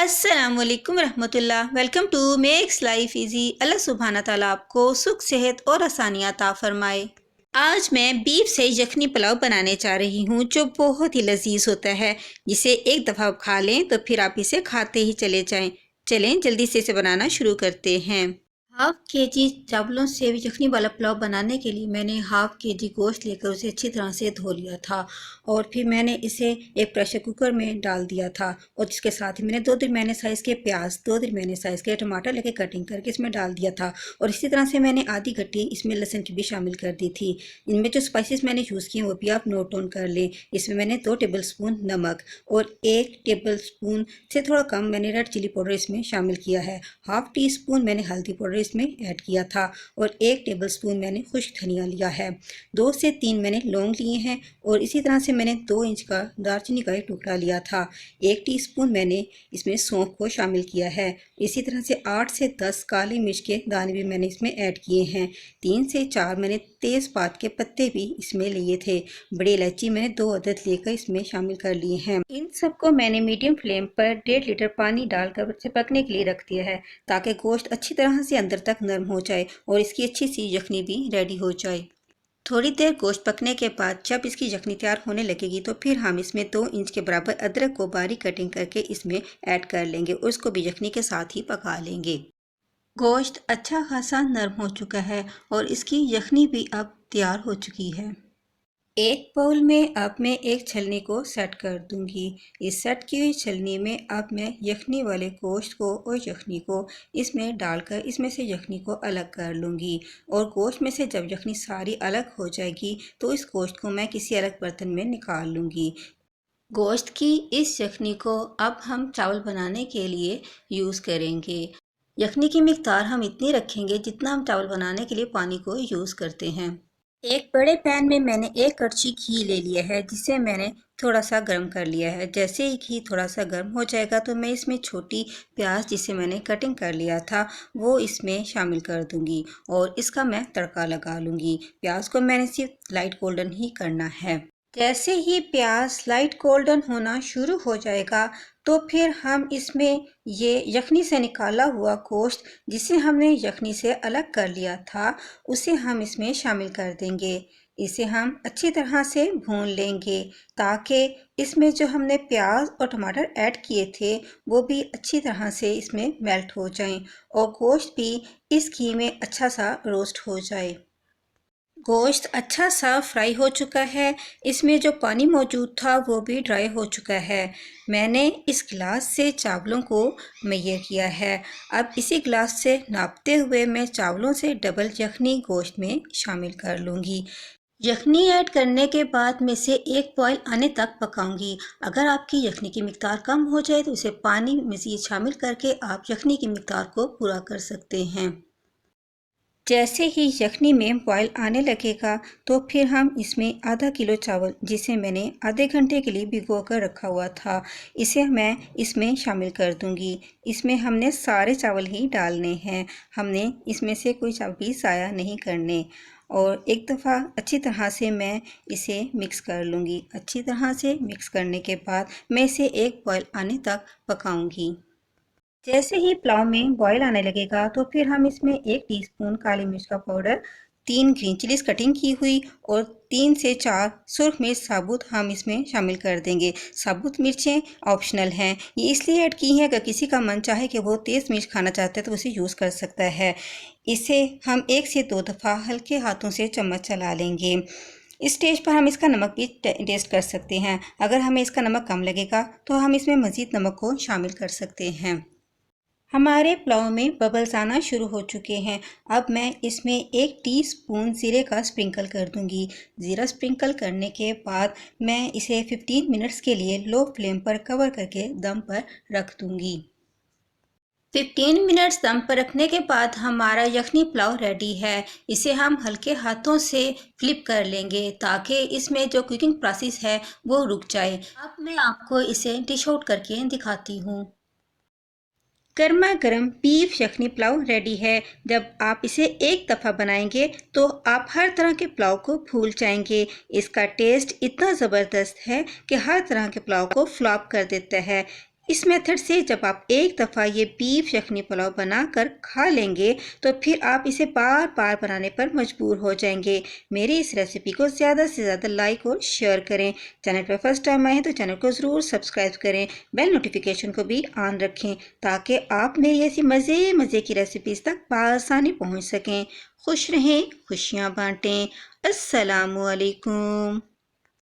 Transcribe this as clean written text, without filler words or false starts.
अस्सलामुअलैकुम रहमतुल्लाह। Welcome to makes life easy. Allah सुब्हाना ताला आपको सुख, सेहत और आसानियाँ अता फरमाए। आज मैं बीफ से यखनी पुलाव बनाने जा रही हूँ जो बहुत ही लजीज होता है, जिसे एक दफ़ा खा लें तो फिर आप इसे खाते ही चले जाएं। चलें जल्दी से इसे बनाना शुरू करते हैं। हाफ के जी चावलों से यखनी वाला पुलाव बनाने के लिए मैंने हाफ के जी गोश्त लेकर उसे अच्छी तरह से धो लिया था और फिर मैंने इसे एक प्रेशर कुकर में डाल दिया था और इसके साथ ही मैंने 2 दरमियाने साइज़ के प्याज, 2 दरमियाने साइज़ के टमाटर लेके कटिंग करके इसमें डाल दिया था और इसी तरह से मैंने आधी गट्टी इसमें लहसुन की भी शामिल कर दी थी। इनमें जो स्पाइसेस मैंने यूज़ किए वो भी आप नोट डाउन कर लें। इसमें मैंने 2 टेबल स्पून नमक और 1 टेबल स्पून से थोड़ा कम मैंने रेड चिली पाउडर इसमें शामिल किया है। हाफ टी स्पून मैंने हल्दी पाउडर इसमें ऐड किया था और 1 टेबलस्पून मैंने खुश्क धनिया लिया है। 2 से 3 मैंने लौंग लिए हैं और इसी तरह से मैंने 2 इंच का दालचीनी का एक टुकड़ा लिया था। 1 टीस्पून मैंने इसमें सौंफ को शामिल किया है। इसी तरह से 8 से 10 काली मिर्च के दाने भी मैंने इसमें ऐड किए हैं। 3 से 4 मैंने तेज़पात के पत्ते भी इसमें लिए थे। बड़ी इलायची मैंने 2 अदद लेकर इसमें शामिल कर लिए हैं। इन सबको मैंने मीडियम फ्लेम पर 1.5 लीटर पानी डालकर इसे पकने के लिए रख दिया है ताकि गोश्त अच्छी तरह से अंदर तक नरम हो जाए और इसकी अच्छी सी यखनी भी रेडी हो जाए। थोड़ी देर गोश्त पकने के बाद जब इसकी यखनी तैयार होने लगेगी तो फिर हम इसमें 2 इंच के बराबर अदरक को बारीक कटिंग करके इसमें ऐड कर लेंगे और उसको भी यखनी के साथ ही पका लेंगे। गोश्त अच्छा खासा नरम हो चुका है और इसकी यखनी भी अब तैयार हो चुकी है। एक बाउल में अब मैं एक छलनी को सेट कर दूंगी। इस सेट की हुई छलनी में अब मैं यखनी वाले गोश्त को और यखनी को इसमें डालकर इसमें से यखनी को अलग कर लूँगी और गोश्त में से जब यखनी सारी अलग हो जाएगी तो इस गोश्त को मैं किसी अलग बर्तन में निकाल लूँगी। गोश्त की इस यखनी को अब हम चावल बनाने के लिए यूज़ करेंगे। यखनी की मिक़दार हम इतनी रखेंगे जितना हम चावल बनाने के लिए पानी को यूज़ करते हैं। एक बड़े पैन में मैंने 1 कड़छी घी ले लिया है जिसे मैंने थोड़ा सा गर्म कर लिया है। जैसे ही घी थोड़ा सा गर्म हो जाएगा तो मैं इसमें छोटी प्याज जिसे मैंने कटिंग कर लिया था वो इसमें शामिल कर दूंगी और इसका मैं तड़का लगा लूँगी। प्याज को मैंने सिर्फ लाइट गोल्डन ही करना है। जैसे ही प्याज लाइट गोल्डन होना शुरू हो जाएगा तो फिर हम इसमें ये यखनी से निकाला हुआ गोश्त जिसे हमने यखनी से अलग कर लिया था उसे हम इसमें शामिल कर देंगे। इसे हम अच्छी तरह से भून लेंगे ताकि इसमें जो हमने प्याज और टमाटर ऐड किए थे वो भी अच्छी तरह से इसमें मेल्ट हो जाएं और गोश्त भी इस घी में अच्छा सा रोस्ट हो जाए। गोश्त अच्छा सा फ्राई हो चुका है। इसमें जो पानी मौजूद था वो भी ड्राई हो चुका है। मैंने इस गिलास से चावलों को मैयर किया है। अब इसी गिलास से नापते हुए मैं चावलों से डबल यखनी गोश्त में शामिल कर लूँगी। यखनी ऐड करने के बाद मैं इसे 1 बॉयल आने तक पकाऊंगी। अगर आपकी यखनी की मिक़दार कम हो जाए तो इसे पानी मज़ीद शामिल करके आप यखनी की मिक़दार को पूरा कर सकते हैं। जैसे ही यखनी में बॉयल आने लगेगा तो फिर हम इसमें आधा किलो चावल जिसे मैंने आधे घंटे के लिए भिगो कर रखा हुआ था इसे मैं इसमें शामिल कर दूंगी। इसमें हमने सारे चावल ही डालने हैं। हमने इसमें से कोई चावल भी ज़ाया नहीं करने और एक दफ़ा अच्छी तरह से मैं इसे मिक्स कर लूँगी। अच्छी तरह से मिक्स करने के बाद मैं इसे 1 बॉयल आने तक पकाऊँगी। जैसे ही पुलाव में बॉयल आने लगेगा तो फिर हम इसमें 1 टीस्पून काली मिर्च का पाउडर, 3 ग्रीन चिलीज कटिंग की हुई और 3 से 4 सुर्ख मिर्च साबुत हम इसमें शामिल कर देंगे। साबुत मिर्चें ऑप्शनल हैं, ये इसलिए ऐड की हैं अगर किसी का मन चाहे कि वो तेज़ मिर्च खाना चाहता है तो उसे यूज़ कर सकता है। इसे हम 1 से 2 दफ़ा हल्के हाथों से चम्मच चला लेंगे। इस स्टेज पर हम इसका नमक भी टेस्ट कर सकते हैं। अगर हमें इसका नमक कम लगेगा तो हम इसमें मज़ीद नमक को शामिल कर सकते हैं। हमारे पुलाव में बबल्स आना शुरू हो चुके हैं। अब मैं इसमें 1 टीस्पून ज़ीरे का स्प्रिंकल कर दूंगी। ज़ीरा स्प्रिंकल करने के बाद मैं इसे 15 मिनट्स के लिए लो फ्लेम पर कवर करके दम पर रख दूंगी। 15 मिनट्स दम पर रखने के बाद हमारा यखनी पुलाव रेडी है। इसे हम हल्के हाथों से फ्लिप कर लेंगे ताकि इसमें जो कुकिंग प्रोसेस है वो रुक जाए। अब मैं आपको इसे डिश आउट करके दिखाती हूँ। गर्मा गर्म बीफ यखनी पुलाव रेडी है। जब आप इसे एक दफ़ा बनाएंगे तो आप हर तरह के पुलाव को भूल जाएंगे। इसका टेस्ट इतना ज़बरदस्त है कि हर तरह के पुलाव को फ्लॉप कर देता है। इस मेथड से जब आप एक दफ़ा ये बीफ यखनी पुलाव बनाकर खा लेंगे तो फिर आप इसे बार बार बनाने पर मजबूर हो जाएंगे। मेरी इस रेसिपी को ज़्यादा से ज़्यादा लाइक और शेयर करें। चैनल पर फर्स्ट टाइम आए हैं तो चैनल को ज़रूर सब्सक्राइब करें, बेल नोटिफिकेशन को भी ऑन रखें ताकि आप मेरी ऐसी मज़े मज़े की रेसिपीज़ तक बआसानी पहुँच सकें। खुश रहें, खुशियाँ बाँटें। अस्सलामुअलैकुम।